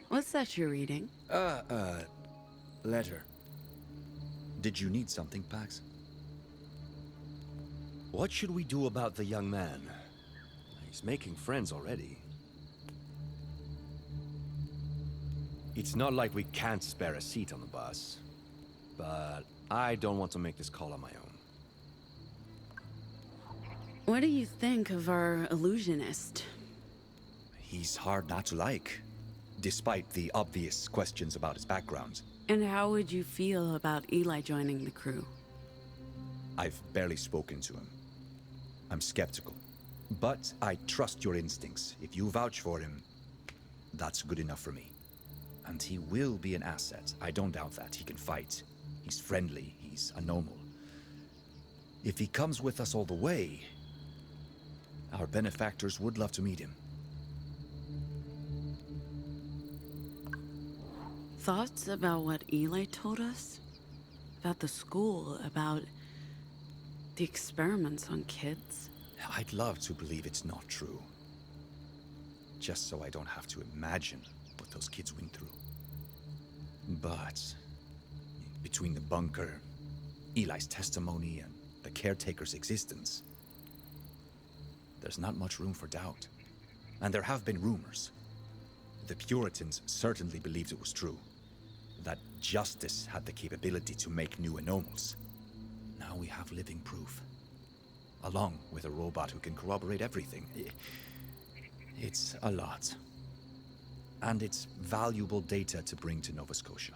What's that you're reading? Letter. Did you need something, Pax? What should we do about the young man? He's making friends already. It's not like we can't spare a seat on the bus. But I don't want to make this call on my own. What do you think of our illusionist? He's hard not to like, despite the obvious questions about his background. And how would you feel about Eli joining the crew? I've barely spoken to him. I'm skeptical. But I trust your instincts. If you vouch for him, that's good enough for me. And he will be an asset. I don't doubt that. He can fight. He's friendly. He's a normal. If he comes with us all the way, our benefactors would love to meet him. Thoughts about what Eli told us? About the school, about the experiments on kids? I'd love to believe it's not true. Just so I don't have to imagine what those kids went through. But between the bunker, Eli's testimony, and the caretaker's existence, there's not much room for doubt. And there have been rumors. The Puritans certainly believed it was true. That justice had the capability to make new anomals. Now we have living proof. Along with a robot who can corroborate everything. It's a lot. And it's valuable data to bring to Nova Scotia.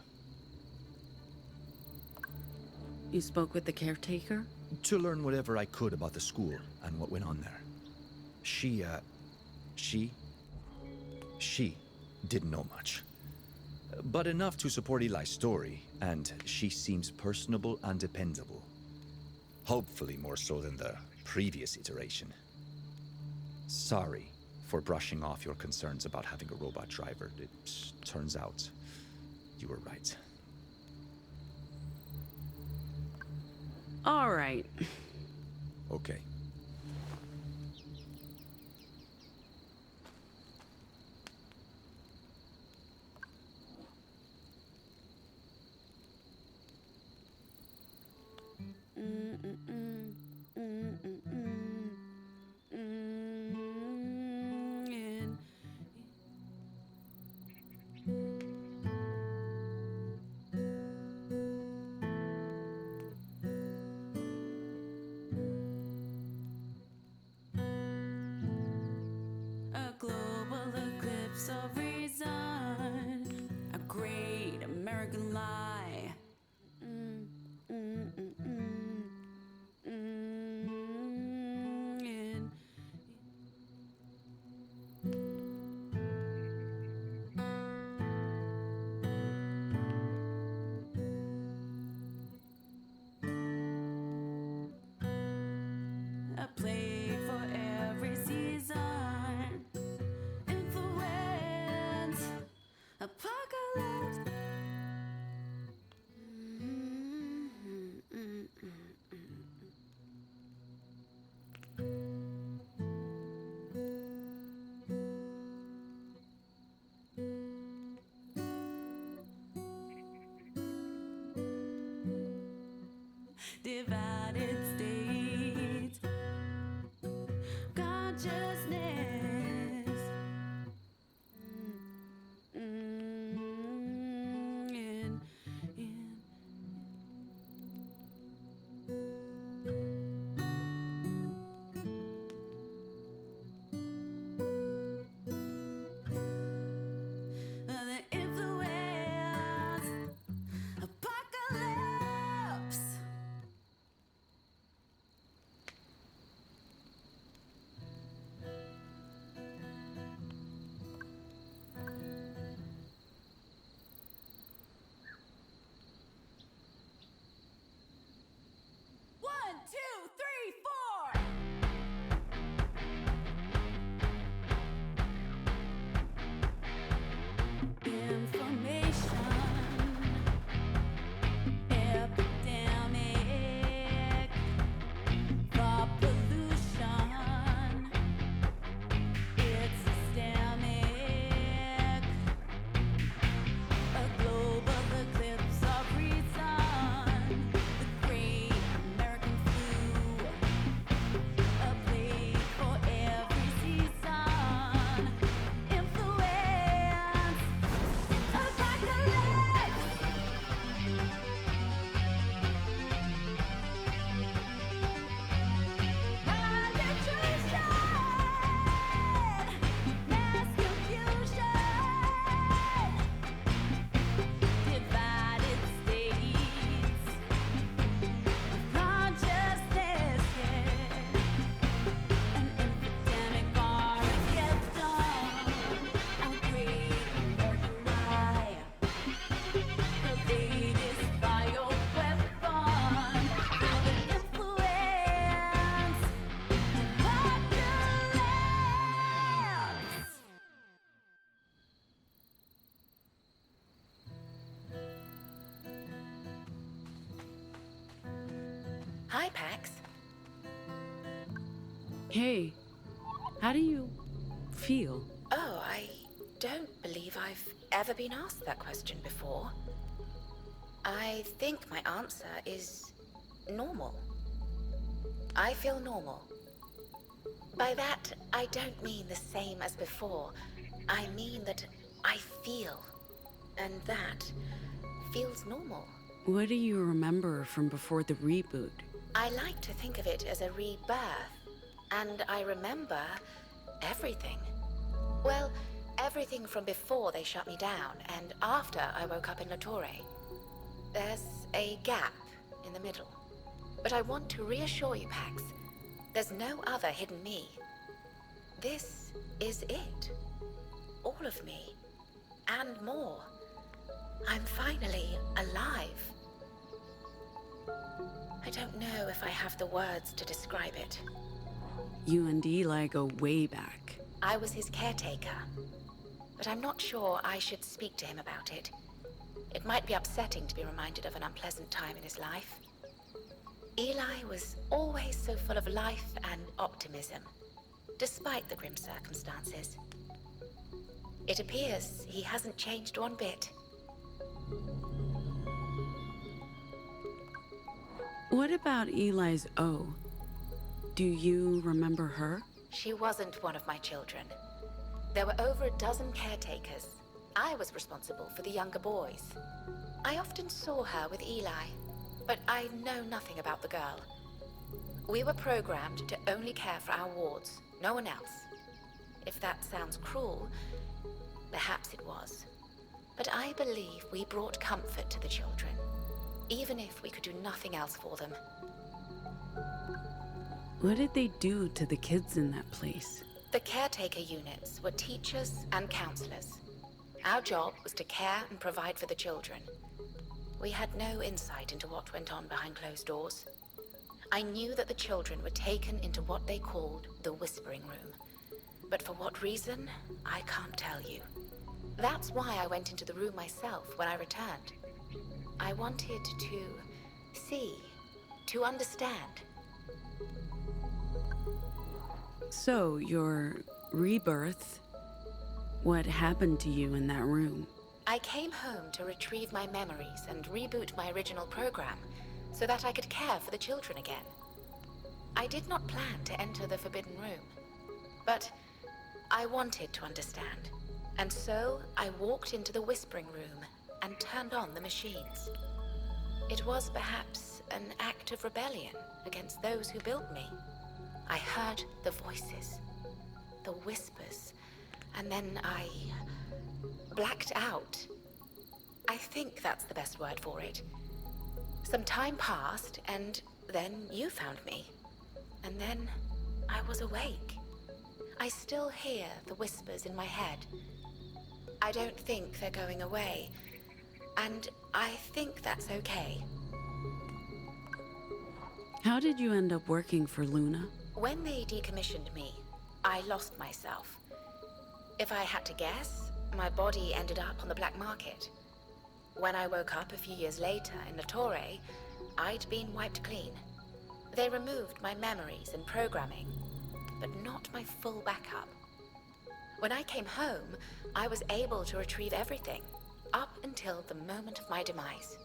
You spoke with the caretaker? To learn whatever I could about the school and what went on there. She didn't know much. But enough to support Eli's story, and she seems personable and dependable. Hopefully more so than the previous iteration. Sorry for brushing off your concerns about having a robot driver. It turns out you were right. All right. Okay. A global eclipse of reason, a great American lie. And a play for every season. Influence, apocalypse. Divided states, consciousness. The influence, apocalypse. Hi, Pax. Hey, how do you feel? Oh, I don't believe I've ever been asked that question before. I think my answer is normal. I feel normal. By that, I don't mean the same as before. I mean that I feel. And that feels normal. What do you remember from before the reboot? I like to think of it as a rebirth. And I remember everything. Well, everything from before they shut me down and after I woke up in La Torre. There's a gap in the middle. But I want to reassure you, Pax, there's no other hidden me. This is it. All of me. And more. I'm finally alive. I don't know if I have the words to describe it. You and Eli go way back. I was his caretaker. But I'm not sure I should speak to him about it. It might be upsetting to be reminded of an unpleasant time in his life. Eli was always so full of life and optimism, despite the grim circumstances. It appears he hasn't changed one bit. What about Eli's O? Do you remember her? She wasn't one of my children. There were over a dozen caretakers. I was responsible for the younger boys. I often saw her with Eli, but I know nothing about the girl. We were programmed to only care for our wards, no one else. If that sounds cruel, perhaps it was. But I believe we brought comfort to the children, even if we could do nothing else for them. What did they do to the kids in that place? The caretaker units were teachers and counselors. Our job was to care and provide for the children. We had no insight into what went on behind closed doors. I knew that the children were taken into what they called the Whispering Room. But for what reason, I can't tell you. That's why I went into the room myself when I returned. I wanted to see, to understand. So, your rebirth, what happened to you in that room? I came home to retrieve my memories and reboot my original program so that I could care for the children again. I did not plan to enter the Forbidden Room, but I wanted to understand. And so I walked into the Whispering Room and turned on the machines. It was perhaps an act of rebellion against those who built me. I heard the voices, the whispers, and then I blacked out. I think that's the best word for it. Some time passed, and then you found me. And then I was awake. I still hear the whispers in my head. I don't think they're going away, and I think that's okay. How did you end up working for Luna? When they decommissioned me, I lost myself. If I had to guess, my body ended up on the black market. When I woke up a few years later in La Torre, I'd been wiped clean. They removed my memories and programming, but not my full backup. When I came home, I was able to retrieve everything, up until the moment of my demise.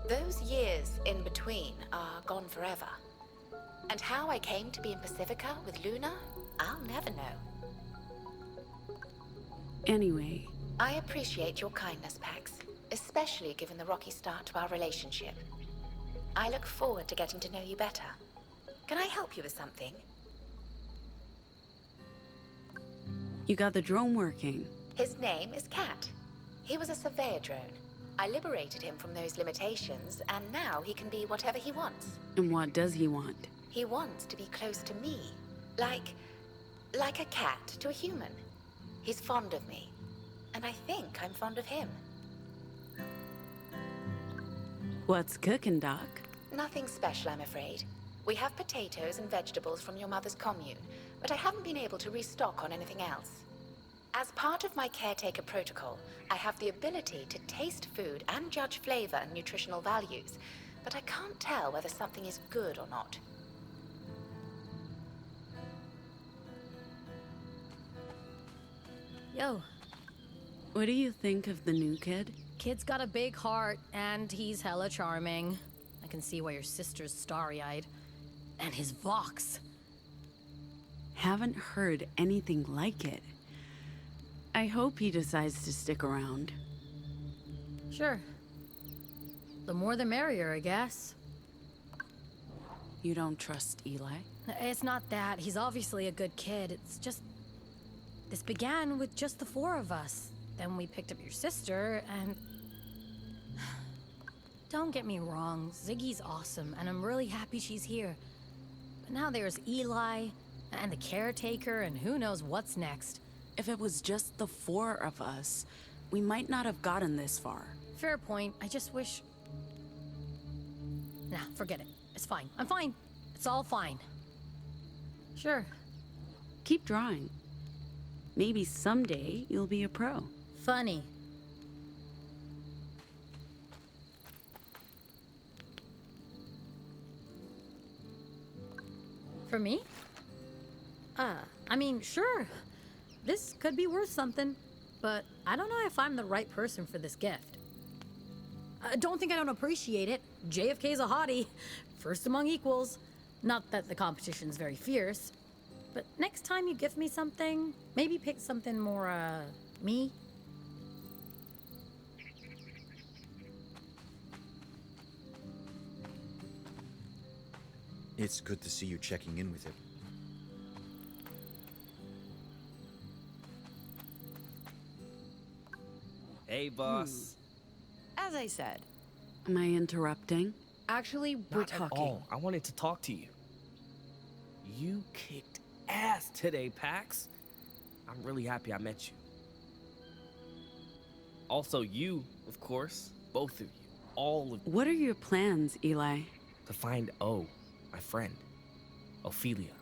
Those years in between are gone forever. And how I came to be in Pacifica with Luna, I'll never know. Anyway, I appreciate your kindness, Pax, especially given the rocky start to our relationship. I look forward to getting to know you better. Can I help you with something? you got the drone working. His name is Cat. He was a surveyor drone. I liberated him from those limitations, and now he can be whatever he wants. And what does he want? He wants to be close to me. Like a cat to a human. He's fond of me. And I think I'm fond of him. What's cooking, Doc? Nothing special, I'm afraid. We have potatoes and vegetables from your mother's commune, but I haven't been able to restock on anything else. As part of my caretaker protocol, I have the ability to taste food and judge flavor and nutritional values, but I can't tell whether something is good or not. Yo, What do you think of the new kid? kid's got a big heart, and he's hella charming. I can see why your sister's starry-eyed. And his vox. Haven't heard anything like it. I hope he decides to stick around. Sure. The more the merrier, I guess. You don't trust Eli? It's not that. He's obviously a good kid. It's just... This began with just the four of us. Then we picked up your sister, and... Don't get me wrong, Ziggy's awesome, and I'm really happy she's here. But now there's Eli, and the caretaker, and who knows what's next. If it was just the four of us, we might not have gotten this far. Fair point. I just wish... Nah, forget it. It's fine. I'm fine. It's all fine. Sure. Keep drawing. Maybe someday you'll be a pro. Funny. For me? I mean, sure. This could be worth something, but I don't know if I'm the right person for this gift. Don't think I don't appreciate it. JFK's a hottie. First among equals. Not that the competition's very fierce. But next time you gift me something, maybe pick something more, me. It's good to see you checking in with it. Hey, boss. As I said, Am I interrupting? actually, we're Not at talking. all. I wanted to talk to you. You kicked ass today, Pax. I'm really happy I met you. Also, you, of course. Both of you. All of you. What are your plans, Eli? To find O, my friend. Ophelia.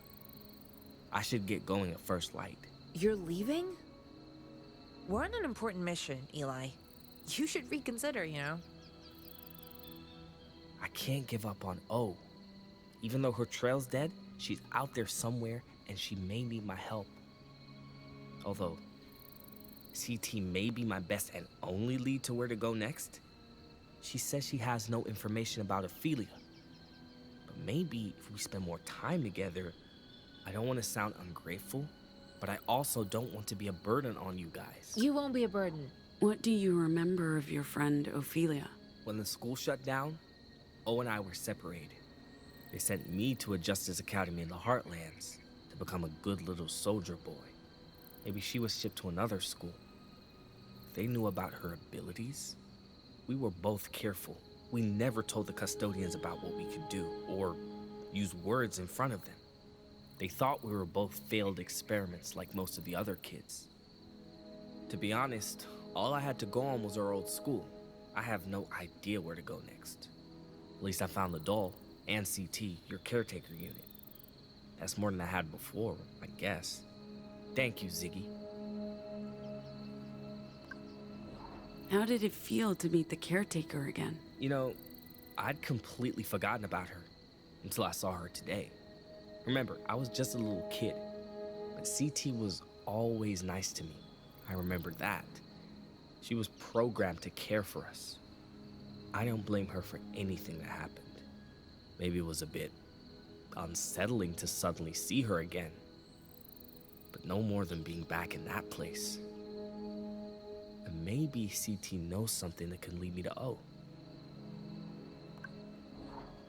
I should get going at first light. You're leaving? We're on an important mission, Eli. You should reconsider, you know? I can't give up on O. Even though her trail's dead, she's out there somewhere and she may need my help. Although, CT may be my best and only lead to where to go next. She says she has no information about Ophelia. But maybe if we spend more time together, I don't want to sound ungrateful, but I also don't want to be a burden on you guys. You won't be a burden. What do you remember of your friend Ophelia? When the school shut down, O and I were separated. They sent me to a Justice Academy in the Heartlands to become a good little soldier boy. Maybe she was shipped to another school. If they knew about her abilities, we were both careful. We never told the custodians about what we could do or use words in front of them. They thought we were both failed experiments like most of the other kids. To be honest, all I had to go on was our old school. I have no idea where to go next. At least I found the doll and CT, your caretaker unit. That's more than I had before, I guess. Thank you, Ziggy. How did it feel to meet the caretaker again? You know, I'd completely forgotten about her until I saw her today. Remember, I was just a little kid, but CT was always nice to me. I remember that. She was programmed to care for us. I don't blame her for anything that happened. Maybe it was a bit unsettling to suddenly see her again, but no more than being back in that place. And maybe CT knows something that can lead me to O.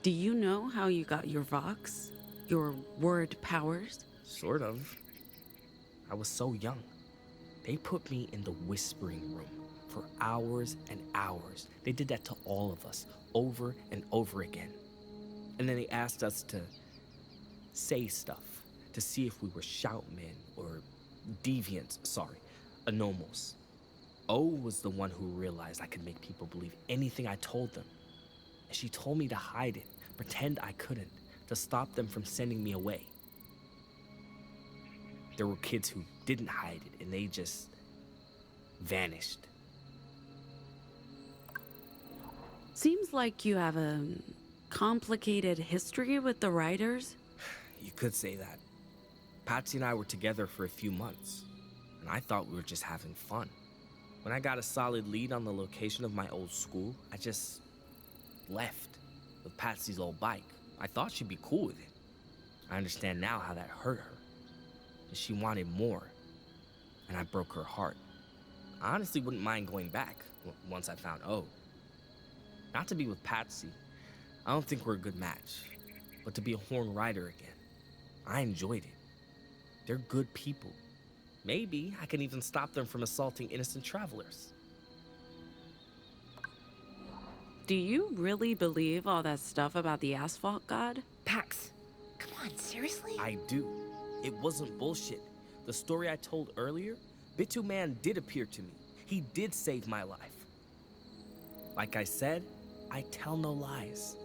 Do you know how you got your Vox? Your word powers? Sort of. I was so young. They put me in the whispering room for hours and hours. They did that to all of us, over and over again. And then they asked us to say stuff, to see if we were shoutmen or deviants, anomals. O was the one who realized I could make people believe anything I told them. And she told me to hide it, pretend I couldn't, to stop them from sending me away. There were kids who didn't hide it, and they just vanished. Seems like you have a complicated history with the writers? You could say that. Patsy and I were together for a few months, and I thought we were just having fun. When I got a solid lead on the location of my old school, I just left with Patsy's old bike. I thought she'd be cool with it. I understand now how that hurt her. And she wanted more, and I broke her heart. I honestly wouldn't mind going back once I found O. Not to be with Patsy. I don't think we're a good match. But to be a Horn Rider again, I enjoyed it. They're good people. Maybe I can even stop them from assaulting innocent travelers. Do you really believe all that stuff about the asphalt god? Pax, come on, seriously? I do. It wasn't bullshit. The story I told earlier, Bitu Man did appear to me. He did save my life. Like I said, I tell no lies.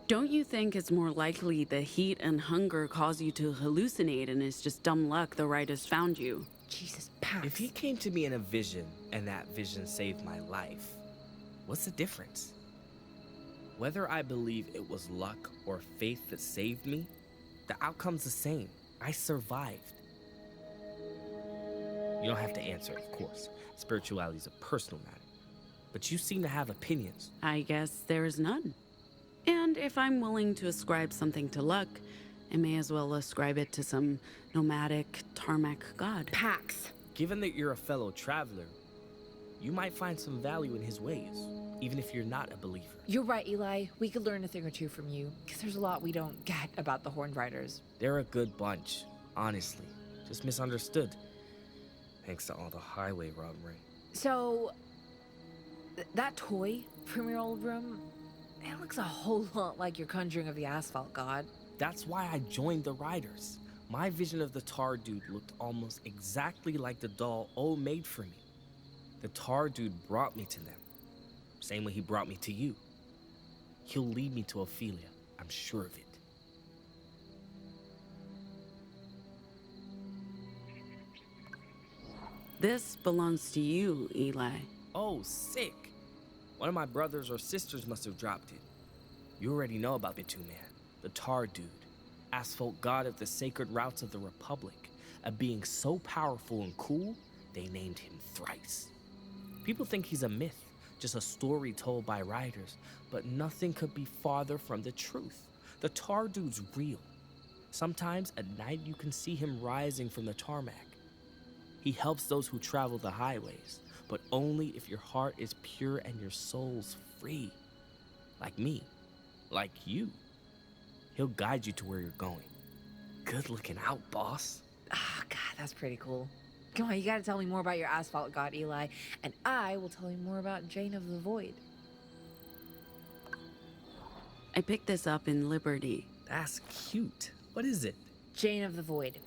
Don't you think it's more likely the heat and hunger cause you to hallucinate and it's just dumb luck the writers found you? Jesus, Pax. If he came to me in a vision and that vision saved my life, what's the difference? Whether I believe it was luck or faith that saved me, the outcome's the same. I survived. You don't have to answer, of course. Spirituality's a personal matter. But you seem to have opinions. I guess there is none. And if I'm willing to ascribe something to luck, I may as well ascribe it to some nomadic tarmac god. Pax. Given that you're a fellow traveler, you might find some value in his ways, even if you're not a believer. You're right, Eli. We could learn a thing or two from you, because there's a lot we don't get about the Horned Riders. They're a good bunch, honestly. Just misunderstood. Thanks to all the highway robbery. So, that toy from your old room, it looks a whole lot like your conjuring of the asphalt god. That's why I joined the Riders. My vision of the Tar Dude looked almost exactly like the doll O made for me. The Tar Dude brought me to them. Same way he brought me to you. He'll lead me to Ophelia, I'm sure of it. This belongs to you, Eli. Oh, sick. One of my brothers or sisters must have dropped it. You already know about Bitu Man, the Tar Dude, asphalt god of the sacred routes of the Republic, a being so powerful and cool, they named him Thrice. People think he's a myth, just a story told by writers, but nothing could be farther from the truth. The Tar Dude's real. Sometimes at night you can see him rising from the tarmac. He helps those who travel the highways, but only if your heart is pure and your soul's free. Like me, like you. He'll guide you to where you're going. Good looking out, boss. Ah, God, that's pretty cool. Come on, you gotta tell me more about your asphalt god, Eli, and I will tell you more about Jane of the Void. I picked this up in Liberty. That's cute. What is it? Jane of the Void.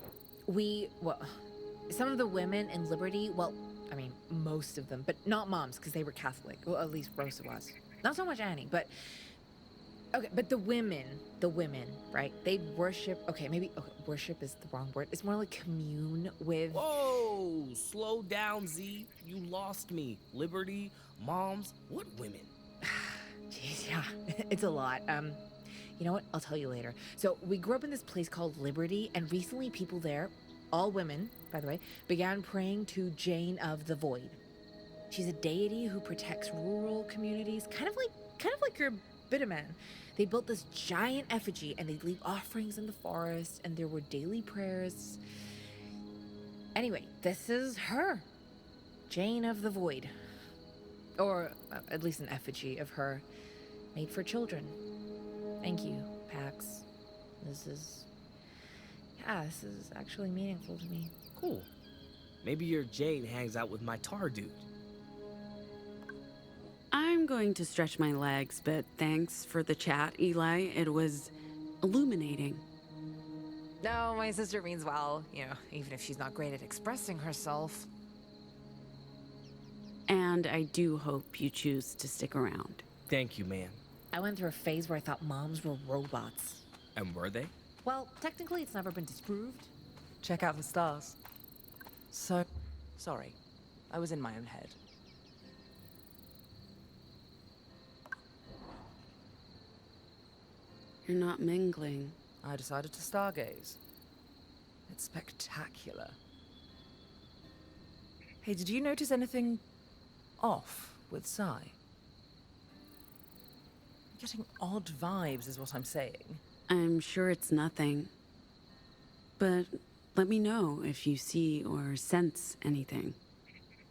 Some of the women in Liberty, I mean, most of them, but not moms, because they were Catholic. Well, at least Rosa was. Not so much Annie, but... Okay, but the women, right? They'd worship... worship is the wrong word. It's more like commune with... Whoa! Slow down, Z. You lost me. Liberty, moms, what women? Jeez, yeah, it's a lot. You know what? I'll tell you later. So, we grew up in this place called Liberty, and recently people there, all women, by the way, began praying to Jane of the Void. She's a deity who protects rural communities, kind of like your Bitterman. They built this giant effigy, and they'd leave offerings in the forest, and there were daily prayers. Anyway, this is her, Jane of the Void. Or at least an effigy of her, made for children. Thank you, Pax. This is actually meaningful to me. Cool. Maybe your Jane hangs out with my Tar Dude. I'm going to stretch my legs, but thanks for the chat, Eli. It was illuminating. No, my sister means well, even if she's not great at expressing herself. And I do hope you choose to stick around. Thank you, man. I went through a phase where I thought moms were robots. And were they? Well, technically it's never been disproved. Check out the stars. So, sorry. I was in my own head. You're not mingling. I decided to stargaze. It's spectacular. Hey, did you notice anything off with Sai? Getting odd vibes is what I'm saying. I'm sure it's nothing. But let me know if you see or sense anything.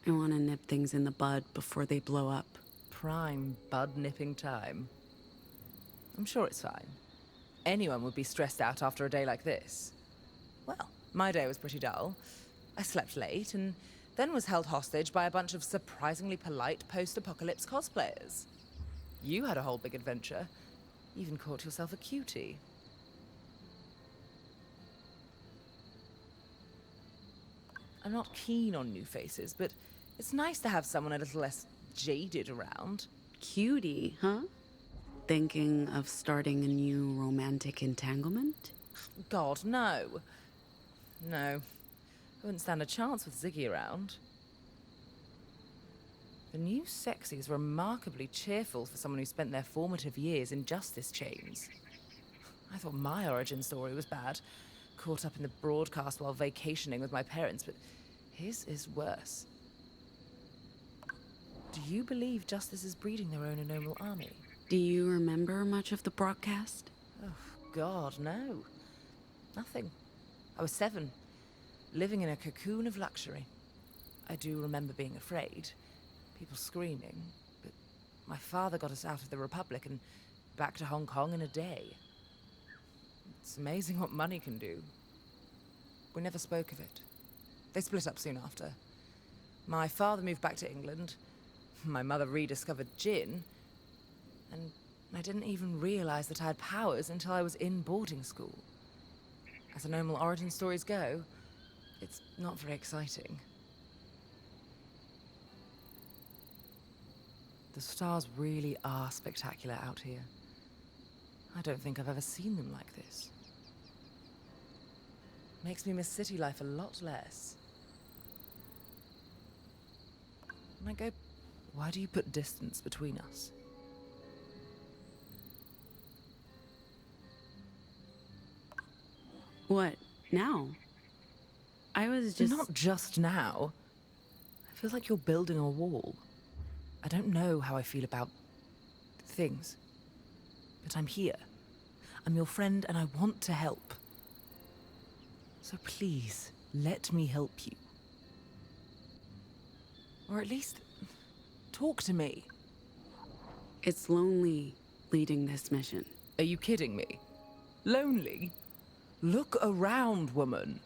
I want to nip things in the bud before they blow up. Prime bud nipping time. I'm sure it's fine. Anyone would be stressed out after a day like this. Well, my day was pretty dull. I slept late and then was held hostage by a bunch of surprisingly polite post-apocalypse cosplayers. You had a whole big adventure. You even caught yourself a cutie. I'm not keen on new faces, but it's nice to have someone a little less jaded around. Cutie, huh? Thinking of starting a new romantic entanglement? God, no. No. I wouldn't stand a chance with Ziggy around. The new sexy is remarkably cheerful for someone who spent their formative years in justice chains. I thought my origin story was bad, caught up in the broadcast while vacationing with my parents, but his is worse. Do you believe justice is breeding their own anomal army? Do you remember much of the broadcast? Oh, God, no. Nothing. I was 7, living in a cocoon of luxury. I do remember being afraid, people screaming, but my father got us out of the Republic and back to Hong Kong in a day. It's amazing what money can do. We never spoke of it. They split up soon after. My father moved back to England. My mother rediscovered gin. And I didn't even realize that I had powers until I was in boarding school. As anomal origin stories go, it's not very exciting. The stars really are spectacular out here. I don't think I've ever seen them like this. Makes me miss city life a lot less. And I go, why do you put distance between us? What, now? I was just... Not just now. I feel like you're building a wall. I don't know how I feel about things. But I'm here. I'm your friend and I want to help. So please, let me help you. Or at least, talk to me. It's lonely leading this mission. Are you kidding me? Lonely? Look around, woman.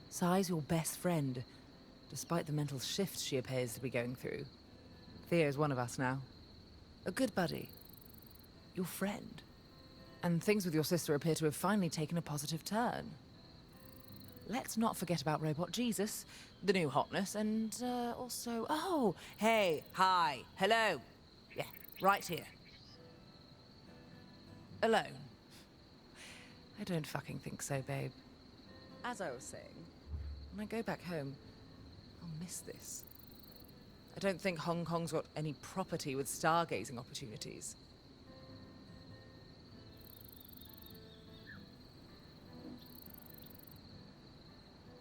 Sai's your best friend, despite the mental shifts she appears to be going through. Theo's one of us now. A good buddy. Your friend. And things with your sister appear to have finally taken a positive turn. Let's not forget about Robot Jesus, the new hotness, and also... Oh, hey, hi, hello. Yeah, right here. Alone. I don't fucking think so, babe. As I was saying, when I go back home, I'll miss this. I don't think Hong Kong's got any property with stargazing opportunities.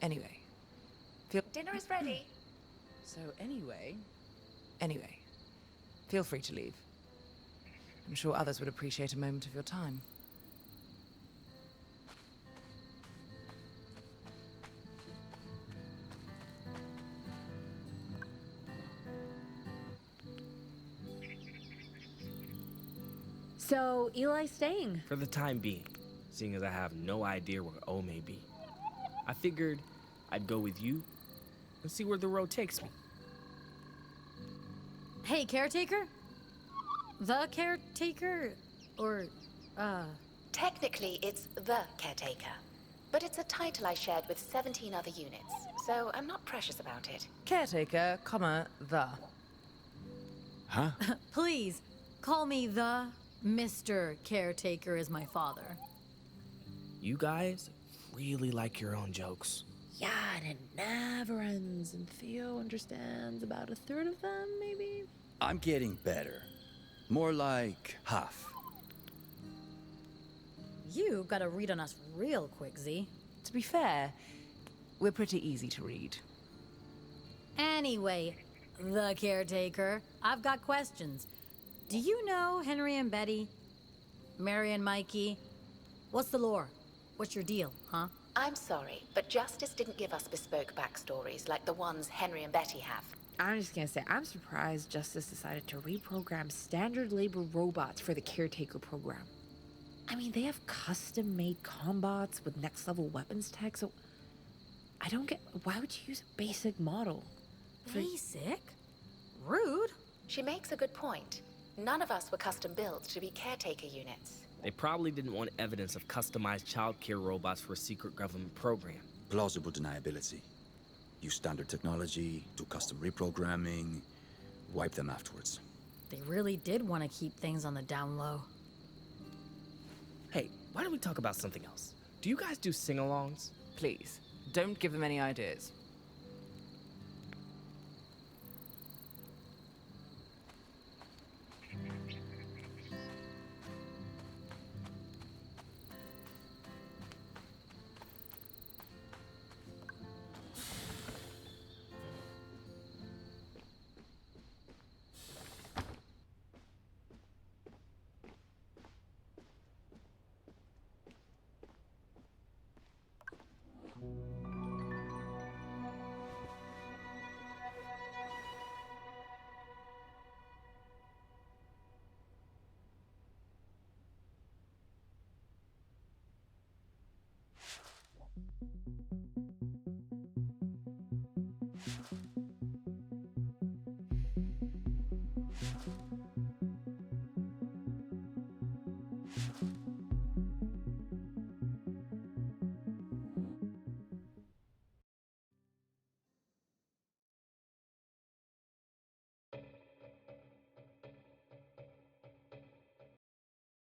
Anyway, Dinner is ready. So anyway, feel free to leave. I'm sure others would appreciate a moment of your time. So, Eli's staying. For the time being, seeing as I have no idea where O may be. I figured I'd go with you and see where the road takes me. Hey, caretaker? The caretaker? Or, Technically, it's the caretaker. But it's a title I shared with 17 other units, so I'm not precious about it. Caretaker, comma, the. Huh? please, call me the Mr. Caretaker is my father. You guys really like your own jokes. Yeah, and it never ends, and Theo understands about a third of them, maybe? I'm getting better. More like half. You gotta read on us real quick, Z. To be fair, we're pretty easy to read. Anyway, the caretaker, I've got questions. Do you know Henry and Betty? Mary and Mikey? What's the lore? What's your deal, huh? I'm sorry, but Justice didn't give us bespoke backstories like the ones Henry and Betty have. I'm just gonna say, I'm surprised Justice decided to reprogram standard labor robots for the caretaker program. I mean, they have custom-made combots with next-level weapons tech, so I don't get, why would you use a basic model? Basic? Rude. She makes a good point. None of us were custom built to be caretaker units. They probably didn't want evidence of customized childcare robots for a secret government program. Plausible deniability. Use standard technology, do custom reprogramming, wipe them afterwards. They really did want to keep things on the down low. Hey, why don't we talk about something else? Do you guys do sing-alongs? Please, don't give them any ideas.